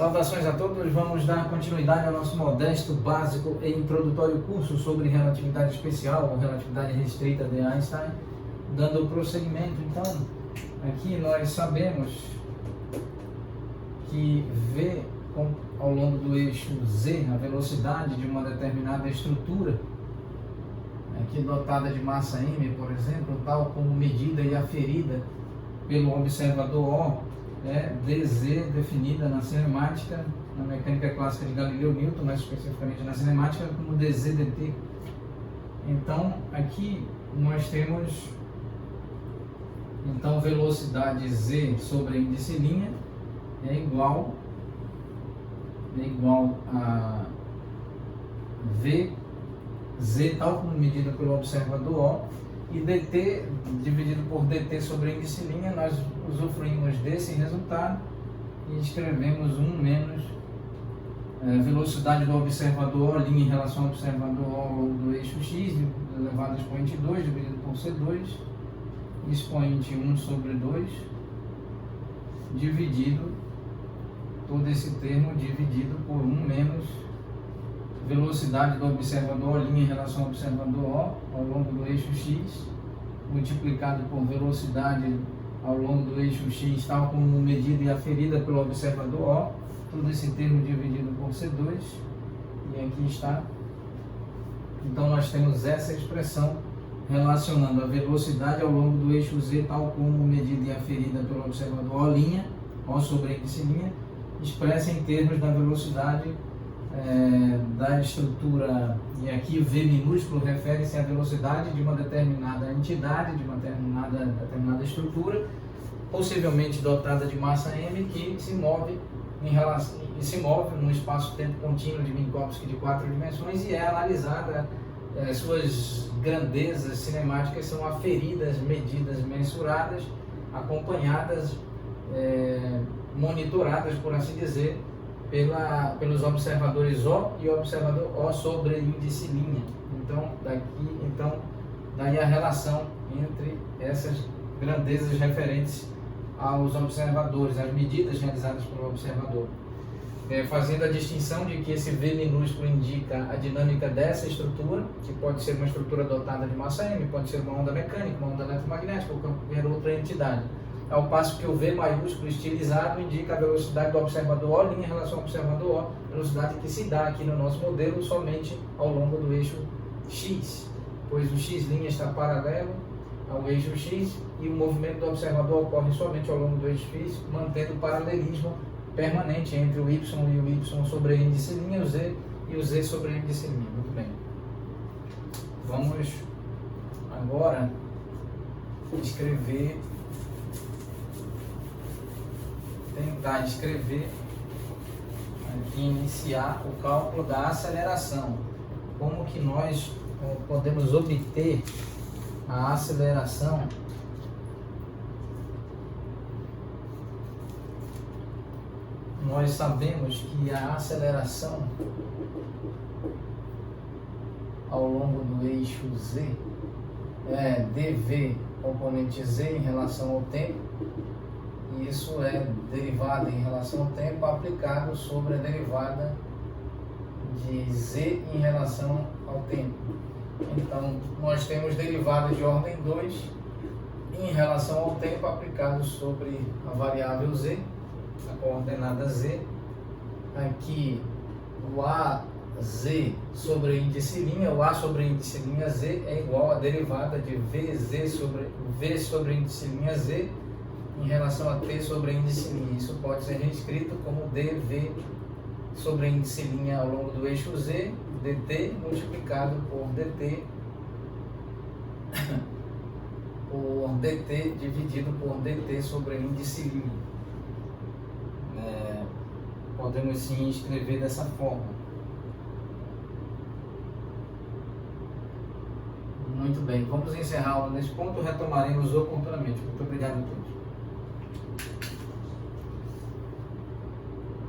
Saudações a todos, vamos dar continuidade ao nosso modesto, básico e introdutório curso sobre relatividade especial ou relatividade restrita de Einstein, dando prosseguimento. Então, aqui nós sabemos que V ao longo do eixo Z, a velocidade de uma determinada estrutura, aqui dotada de massa m, por exemplo, tal como medida e aferida pelo observador O, é dz definida na cinemática, na mecânica clássica de Galileu Newton, mais especificamente na cinemática, como dz dt. Então, aqui nós temos velocidade z sobre índice linha é igual a vz, tal como medida pelo observador O, e dt dividido por dt sobre índice linha, nós usufruímos desse resultado e escrevemos 1 menos velocidade do observador O' em relação ao observador O do eixo x, elevado a expoente 2, dividido por C2, expoente 1 sobre 2, dividido, todo esse termo dividido por 1 menos velocidade do observador O' em relação ao observador O ao longo do eixo x, multiplicado por velocidade ao longo do eixo x, tal como medida e aferida pelo observador O, todo esse termo dividido por C2, e aqui está. Então nós temos essa expressão relacionando a velocidade ao longo do eixo z, tal como medida e aferida pelo observador O' sobre índice linha, expressa em termos da velocidade da estrutura, e aqui o V minúsculo refere-se à velocidade de uma determinada entidade, de uma determinada estrutura, possivelmente dotada de massa m, que se move num espaço-tempo contínuo de Minkowski de 4 dimensões e é analisada, suas grandezas cinemáticas são aferidas, medidas, mensuradas, acompanhadas, monitoradas, por assim dizer, pelos observadores O e o observador O sobre índice linha. Então, daí a relação entre essas grandezas referentes aos observadores, as medidas realizadas pelo observador. Fazendo a distinção de que esse V minúsculo indica a dinâmica dessa estrutura, que pode ser uma estrutura dotada de massa m, pode ser uma onda mecânica, uma onda eletromagnética ou qualquer outra entidade. Ao passo que o V maiúsculo estilizado indica a velocidade do observador O' em relação ao observador O, velocidade que se dá aqui no nosso modelo somente ao longo do eixo x, pois o x' está paralelo ao eixo x e o movimento do observador ocorre somente ao longo do eixo x, mantendo o paralelismo permanente entre o y e o y sobre índice linha, o z e o z sobre índice linha. Muito bem. Vamos agora tentar descrever, aqui iniciar o cálculo da aceleração. Como que nós podemos obter a aceleração nós sabemos que a aceleração ao longo do eixo z é dv componente z em relação ao tempo, e isso é derivada em relação ao tempo aplicado sobre a derivada de z em relação ao tempo. Então, nós temos derivada de ordem 2 em relação ao tempo aplicado sobre a variável z, a coordenada z. Aqui o AZ sobre índice linha, o A sobre índice linha z é igual à derivada de VZ sobre V sobre índice linha z em relação a t sobre índice linha. Isso pode ser reescrito como dv sobre índice linha ao longo do eixo z, dt multiplicado por dt dividido por dt sobre índice linha. Podemos sim escrever dessa forma. Muito bem, vamos encerrar nesse ponto, retomaremos oportunamente. Muito obrigado a todos.